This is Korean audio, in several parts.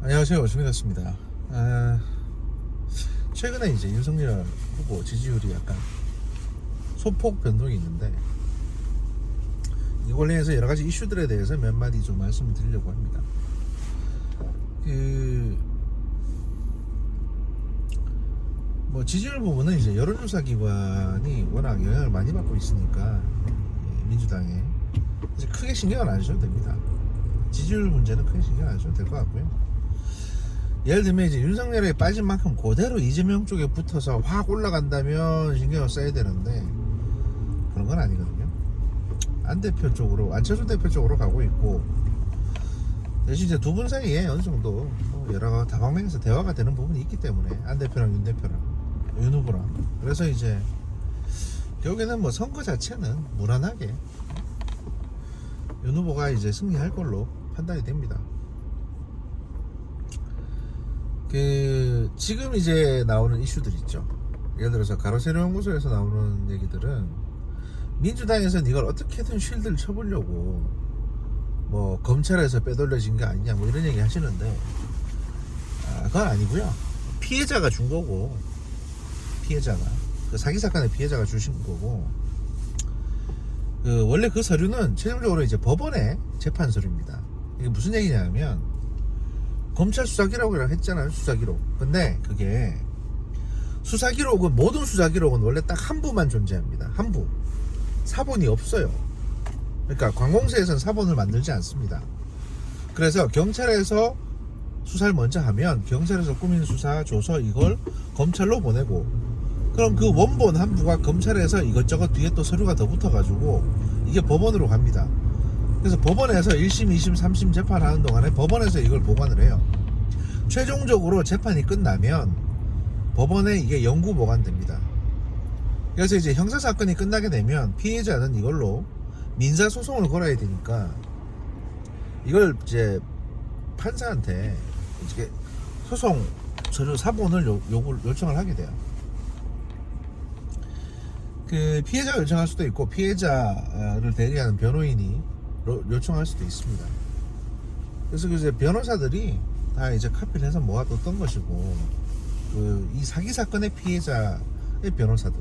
안녕하세요. 조민호입니다. 최근에 이제 윤석열 후보 지지율이 약간 소폭 변동이 있는데, 이 관련해서 여러 가지 이슈들에 대해서 몇 마디 좀 말씀을 드리려고 합니다. 지지율 부분은 이제 여론조사 기관이 워낙 영향을 많이 받고 있으니까 민주당에 이제 크게 신경을 안 주셔도 됩니다. 지지율 문제는 크게 신경 안 주셔도 될 것 같고요. 예를 들면 이제 윤석열에 빠진 만큼 그대로 이재명 쪽에 붙어서 확 올라간다면 신경을 써야 되는데 그런 건 아니거든요. 안 대표 쪽으로, 안철수 대표 쪽으로 가고 있고, 대신 이제 두 분 사이에 어느 정도 여러 다방면에서 대화가 되는 부분이 있기 때문에, 안 대표랑 윤 대표랑 윤 후보랑, 그래서 이제 결국에는 선거 자체는 무난하게 윤 후보가 이제 승리할 걸로 판단이 됩니다. 지금 이제 나오는 이슈들 있죠. 예를 들어서 가로세로 연구소에서 나오는 얘기들은 민주당에서는 이걸 어떻게든 쉴드를 쳐보려고 검찰에서 빼돌려진 게 아니냐 이런 얘기 하시는데, 그건 아니고요. 피해자가 준 거고, 피해자가 그 사기 사건의 피해자가 주신 거고, 원래 그 서류는 최종적으로 이제 법원의 재판 서류입니다. 이게 무슨 얘기냐면, 검찰 수사기록이라고 했잖아요. 수사기록. 근데 그게 수사기록은, 모든 수사기록은 원래 딱 한 부만 존재합니다. 한 부. 사본이 없어요. 그러니까 관공서에서는 사본을 만들지 않습니다. 그래서 경찰에서 수사를 먼저 하면 경찰에서 꾸민 수사 조서 이걸 검찰로 보내고, 그럼 그 원본 한 부가 검찰에서 이것저것 뒤에 또 서류가 더 붙어가지고 이게 법원으로 갑니다. 그래서 법원에서 1심, 2심, 3심 재판하는 동안에 법원에서 이걸 보관을 해요. 최종적으로 재판이 끝나면 법원에 이게 영구 보관됩니다. 그래서 이제 형사사건이 끝나게 되면 피해자는 이걸로 민사소송을 걸어야 되니까, 이걸 이제 판사한테 이제 소송 서류 사본을 요청을 하게 돼요. 그 피해자가 요청할 수도 있고, 피해자를 대리하는 변호인이 요청할 수도 있습니다. 그래서 이제 변호사들이 다 이제 카피를 해서 모아뒀던 것이고, 이 사기 사건의 피해자의 변호사들,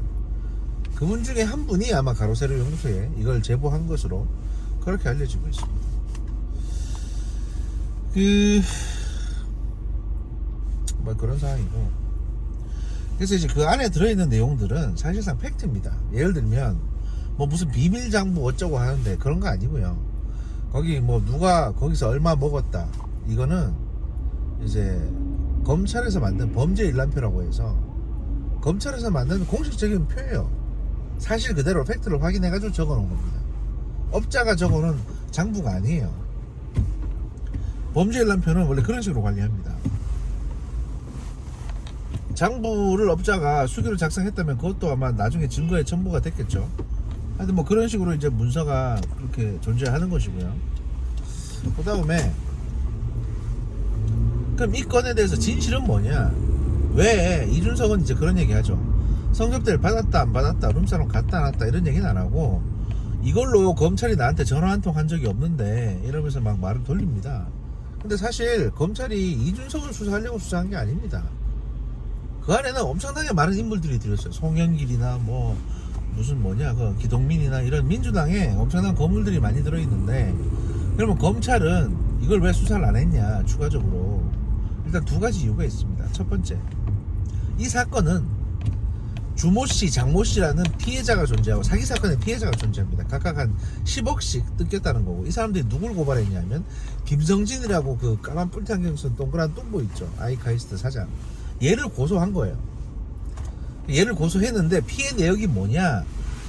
그분 중에 한 분이 아마 가로세로 연구소에 이걸 제보한 것으로 그렇게 알려지고 있습니다. 그런 상황이고, 그래서 이제 그 안에 들어있는 내용들은 사실상 팩트입니다. 예를 들면 무슨 비밀 장부 어쩌고 하는데 그런 거 아니고요. 거기 누가 거기서 얼마 먹었다, 이거는 이제 검찰에서 만든 범죄 일람표라고 해서 검찰에서 만든 공식적인 표예요. 사실 그대로 팩트를 확인해가지고 적어놓은 겁니다. 업자가 적어놓은 장부가 아니에요. 범죄 일람표는 원래 그런 식으로 관리합니다. 장부를 업자가 수기로 작성했다면 그것도 아마 나중에 증거에 첨부가 됐겠죠. 하여튼 그런 식으로 이제 문서가 그렇게 존재하는 것이고요. 그 다음에, 그럼 이 건에 대해서 진실은 뭐냐? 왜 이준석은 이제 그런 얘기 하죠. 성접대를 받았다 안 받았다, 룸사롱 갔다 안 왔다 이런 얘기는 안 하고, 이걸로 검찰이 나한테 전화 한 통 한 적이 없는데 이러면서 막 말을 돌립니다. 근데 사실 검찰이 이준석을 수사하려고 수사한 게 아닙니다. 그 안에는 엄청나게 많은 인물들이 들었어요. 송영길이나 그 기동민이나 이런 민주당에 엄청난 거물들이 많이 들어있는데, 그러면 검찰은 이걸 왜 수사를 안 했냐? 추가적으로 일단 두 가지 이유가 있습니다. 첫 번째, 이 사건은 주모씨, 장모씨라는 피해자가 존재하고 사기 사건의 피해자가 존재합니다. 각각 한 10억씩 뜯겼다는 거고, 이 사람들이 누굴 고발했냐면 김성진이라고 그 까만 뿔테 안경 쓴 동그란 뚱보 있죠. 아이카이스트 사장, 얘를 고소한 거예요. 얘를 고소했는데 피해 내역이 뭐냐?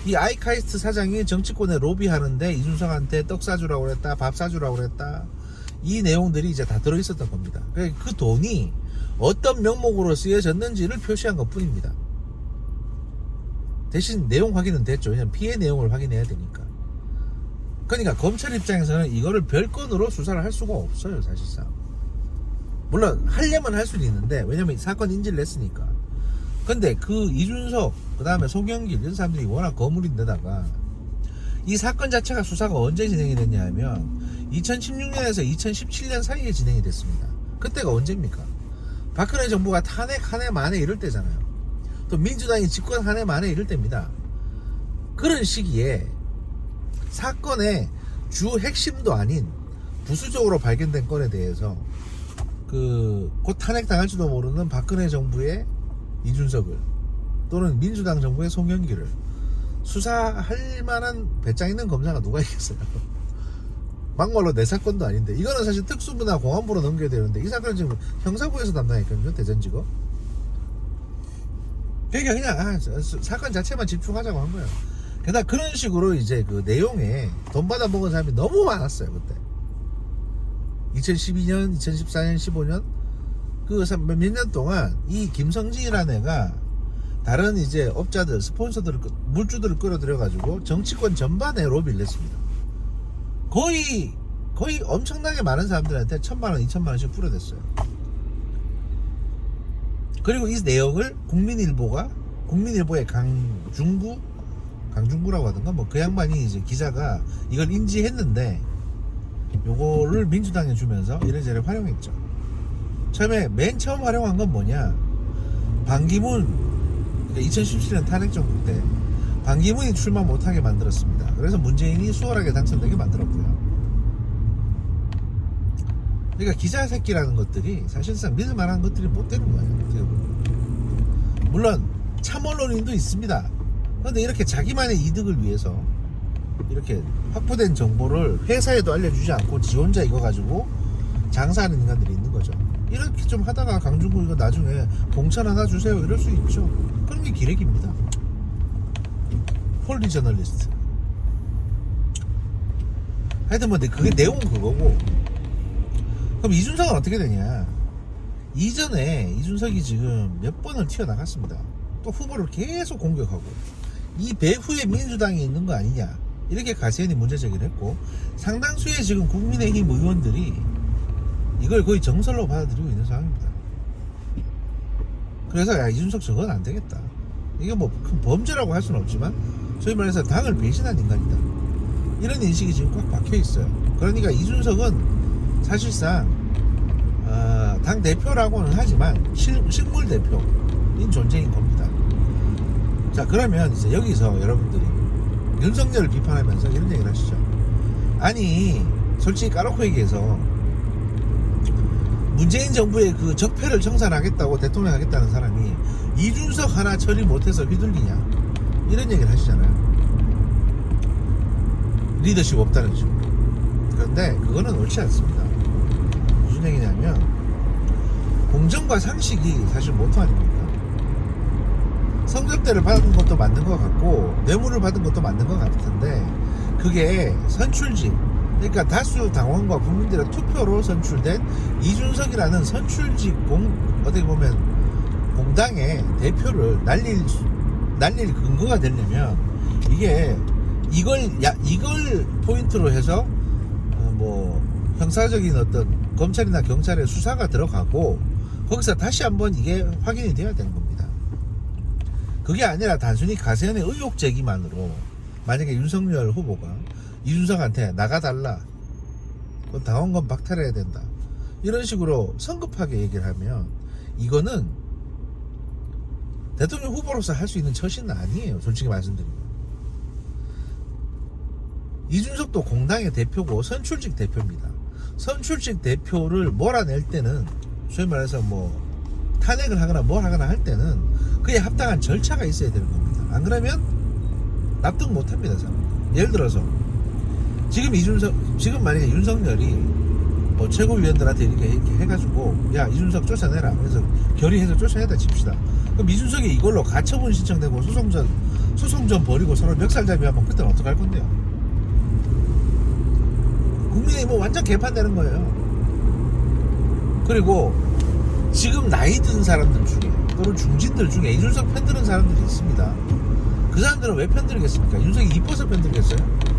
이 아이카이스트 사장이 정치권에 로비하는데 이준석한테 떡 사주라고 그랬다, 밥 사주라고 그랬다, 이 내용들이 이제 다 들어있었던 겁니다. 그 돈이 어떤 명목으로 쓰여졌는지를 표시한 것 뿐입니다. 대신 내용 확인은 됐죠. 왜냐면 피해 내용을 확인해야 되니까. 그러니까 검찰 입장에서는 이거를 별건으로 수사를 할 수가 없어요, 사실상. 물론 하려면 할 수는 있는데, 왜냐면 사건 인지를 냈으니까. 근데 그 이준석, 그 다음에 송영길 이런 사람들이 워낙 거물인데다가 이 사건 자체가 수사가 언제 진행이 됐냐 하면 2016년에서 2017년 사이에 진행이 됐습니다. 그때가 언제입니까? 박근혜 정부가 탄핵 한 해 만에 이럴 때잖아요. 또 민주당이 집권 한 해 만에 이럴 때입니다. 그런 시기에 사건의 주 핵심도 아닌 부수적으로 발견된 건에 대해서 곧 탄핵 당할지도 모르는 박근혜 정부의 이준석을 또는 민주당 정부의 송영길을 수사할 만한 배짱 있는 검사가 누가 있겠어요? 막말로 내 사건도 아닌데 이거는 사실 특수부나 공안부로 넘겨야 되는데 이 사건은 지금 형사부에서 담당했거든요. 대전지검. 그러니까 그냥 사건 자체만 집중하자고 한 거예요. 게다가 그런 식으로 이제 그 내용에 돈 받아 먹은 사람이 너무 많았어요. 그때 2012년 2014년 15년 그 몇 년 동안 이 김성진이라는 애가 다른 이제 업자들 스폰서들을 물주들을 끌어들여 가지고 정치권 전반에 로비를 했습니다. 거의 엄청나게 많은 사람들한테 1,000만원 2,000만원씩 뿌려댔어요. 그리고 이 내용을 국민일보의 강중구라고 하던가 뭐 그 양반이 이제 기자가 이걸 인지했는데 요거를 민주당에 주면서 이래저래 활용했죠. 맨 처음 활용한 건 뭐냐, 반기문, 2017년 탄핵 정부 때 반기문이 출마 못하게 만들었습니다. 그래서 문재인이 수월하게 당선되게 만들었고요. 그러니까 기자 새끼라는 것들이 사실상 믿을 만한 것들이 못 되는 거예요. 어떻게 보면. 물론 참 언론인도 있습니다. 그런데 이렇게 자기만의 이득을 위해서 이렇게 확보된 정보를 회사에도 알려주지 않고 지 혼자 이거 가지고 장사하는 인간들이 있는 거죠. 이렇게 좀 하다가 강중구 이거 나중에 공천 하나 주세요 이럴 수 있죠. 그런 게 기레기입니다. 폴리 저널리스트. 하여튼 뭐 그게 내용은 그거고. 그럼 이준석은 어떻게 되냐? 이전에 이준석이 지금 몇 번을 튀어나갔습니다. 또 후보를 계속 공격하고 이 배후에 민주당이 있는 거 아니냐 이렇게 가세현이 문제 제기를 했고, 상당수의 지금 국민의힘 의원들이 이걸 거의 정설로 받아들이고 있는 상황입니다. 그래서 야, 이준석 저건 안 되겠다. 이게 뭐 큰 범죄라고 할 수는 없지만 소위 말해서 당을 배신한 인간이다. 이런 인식이 지금 꽉 박혀 있어요. 그러니까 이준석은 사실상 당 대표라고는 하지만 식물 대표인 존재인 겁니다. 자, 그러면 이제 여기서 여러분들이 윤석열을 비판하면서 이런 얘기를 하시죠. 아니, 솔직히 까놓고 얘기해서 문재인 정부의 그 적폐를 청산하겠다고 대통령 하겠다는 사람이 이준석 하나 처리 못해서 휘둘리냐 이런 얘기를 하시잖아요. 리더십 없다는 식으로. 그런데 그거는 옳지 않습니다. 무슨 얘기냐면 공정과 상식이 사실 모토 아닙니까? 성적대를 받은 것도 맞는 것 같고 뇌물을 받은 것도 맞는 것 같은데 그게 선출직, 그러니까 다수 당원과 국민들의 투표로 선출된 이준석이라는 선출직 어떻게 보면 공당의 대표를 날릴 근거가 되려면 이걸 포인트로 해서 뭐 형사적인 어떤 검찰이나 경찰의 수사가 들어가고 거기서 다시 한번 이게 확인이 돼야 되는 겁니다. 그게 아니라 단순히 가세현의 의혹 제기만으로 만약에 윤석열 후보가 이준석한테 나가달라, 당원권 박탈해야 된다 이런 식으로 성급하게 얘기를 하면 이거는 대통령 후보로서 할 수 있는 처신은 아니에요. 솔직히 말씀드리면 이준석도 공당의 대표고 선출직 대표입니다. 선출직 대표를 몰아낼 때는 소위 말해서 뭐 탄핵을 하거나 뭘 하거나 할 때는 그에 합당한 절차가 있어야 되는 겁니다. 안 그러면 납득 못합니다. 예를 들어서 지금 만약에 윤석열이 뭐 최고위원들한테 이렇게 해가지고 야 이준석 쫓아내라 그래서 결의해서 쫓아내다 칩시다. 그럼 이준석이 이걸로 가처분 신청되고 소송전 벌이고 서로 멱살잡이 하면 그때는 어떡할 건데요? 국민이 뭐 완전 개판되는 거예요. 그리고 지금 나이 든 사람들 중에 또는 중진들 중에 이준석 편드는 사람들이 있습니다. 그 사람들은 왜 편들겠습니까? 이준석이 이뻐서 편들겠어요?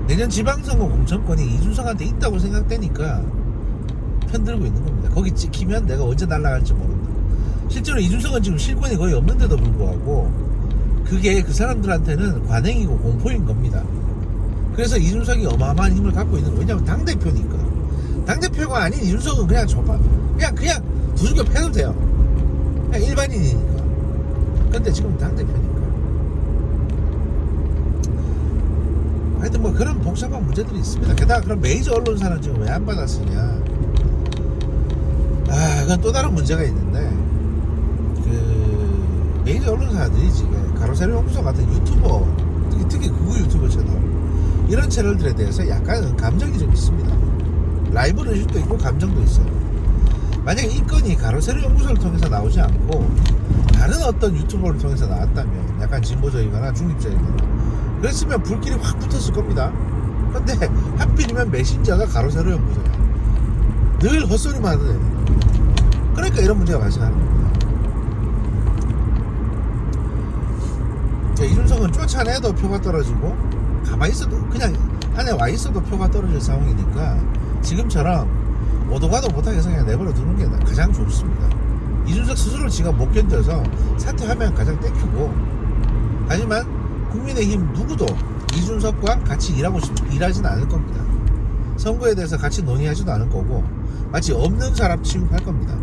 내년 지방선거 공천권이 이준석한테 있다고 생각되니까 편들고 있는 겁니다. 거기 찍히면 내가 언제 날아갈지 모른다. 실제로 이준석은 지금 실권이 거의 없는데도 불구하고 그게 그 사람들한테는 관행이고 공포인 겁니다. 그래서 이준석이 어마어마한 힘을 갖고 있는 거예요. 왜냐하면 당대표니까. 당대표가 아닌 이준석은 그냥 줘봐. 그냥 두들겨 패도 돼요. 그냥 일반인이니까. 근데 지금 당대표니까. 하여튼 뭐 그런 복잡한 문제들이 있습니다. 게다가 그런 메이저 언론사는 지금 왜 안 받았으냐. 그건 또 다른 문제가 있는데, 그 메이저 언론사들이 지금 가로세로 연구소 같은 유튜버, 특히 극우 유튜버 채널, 이런 채널들에 대해서 약간 감정이 좀 있습니다. 라이브 의식도 있고 감정도 있어요. 만약에 이 건이 가로세로 연구소를 통해서 나오지 않고 다른 어떤 유튜버를 통해서 나왔다면 약간 진보적이거나 중립적이거나 그랬으면 불길이 확 붙었을 겁니다. 근데 하필이면 메신저가 가로세로 연구소야. 늘 헛소리만 하는 애. 그러니까 이런 문제가 발생하는 겁니다. 이준석은 쫓아내도 표가 떨어지고 가만히 있어도 그냥 안에 와 있어도 표가 떨어질 상황이니까 지금처럼 오도가도 못하게 그냥 내버려 두는 게 가장 좋습니다. 이준석 스스로 지가 못 견뎌서 사퇴하면 가장 땡큐고, 하지만 국민의힘 누구도 이준석과 같이 일하진 않을 겁니다. 선거에 대해서 같이 논의하지도 않을 거고 마치 없는 사람 취급할 겁니다.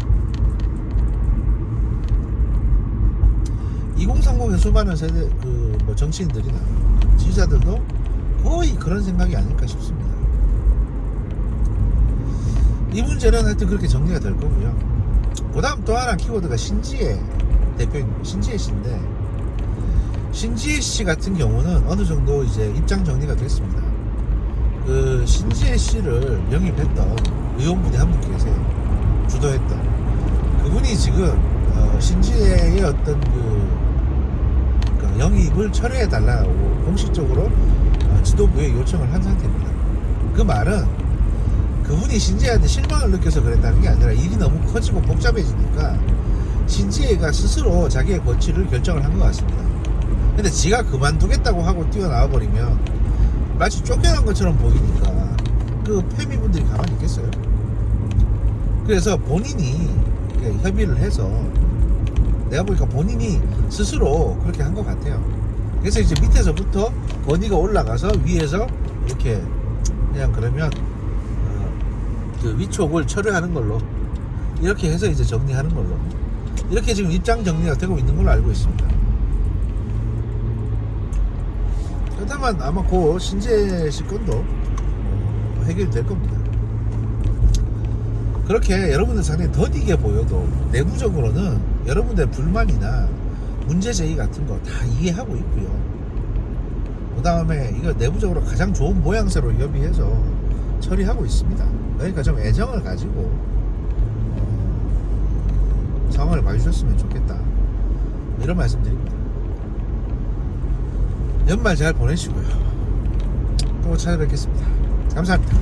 2030의 수많은 세대 뭐 정치인들이나 지지자들도 거의 그런 생각이 아닐까 싶습니다. 이 문제는 하여튼 그렇게 정리가 될 거고요. 그 다음 또 하나 키워드가 신지혜 대표입니다. 신지혜 씨인데, 신지혜 씨 같은 경우는 어느 정도 이제 입장 정리가 됐습니다. 그 신지혜 씨를 영입했던 의원분이 한 분 계세요. 주도했던 그분이 지금 신지혜의 어떤 그 영입을 철회해 달라고 공식적으로 지도부에 요청을 한 상태입니다. 그 말은 그분이 신지혜한테 실망을 느껴서 그랬다는 게 아니라 일이 너무 커지고 복잡해지니까 신지혜가 스스로 자기의 거취를 결정을 한 것 같습니다. 근데 지가 그만두겠다고 하고 뛰어나와 버리면 마치 쫓겨난 것처럼 보이니까 그 패미분들이 가만히 있겠어요? 그래서 본인이 협의를 해서, 내가 보니까 본인이 스스로 그렇게 한 것 같아요. 그래서 이제 밑에서부터 건의가 올라가서 위에서 이렇게 그냥 그러면 그 위촉을 철회하는 걸로, 이렇게 해서 이제 정리하는 걸로, 이렇게 지금 입장 정리가 되고 있는 걸로 알고 있습니다. 그렇다면 아마 그 신지혜 씨 건도 해결될 겁니다. 그렇게 여러분들 상당히 더디게 보여도 내부적으로는 여러분들의 불만이나 문제제기 같은 거 다 이해하고 있고요. 그 다음에 이거 내부적으로 가장 좋은 모양새로 협의해서 처리하고 있습니다. 그러니까 좀 애정을 가지고 상황을 봐주셨으면 좋겠다, 이런 말씀 드립니다. 연말 잘 보내시고요. 또 찾아뵙겠습니다. 감사합니다.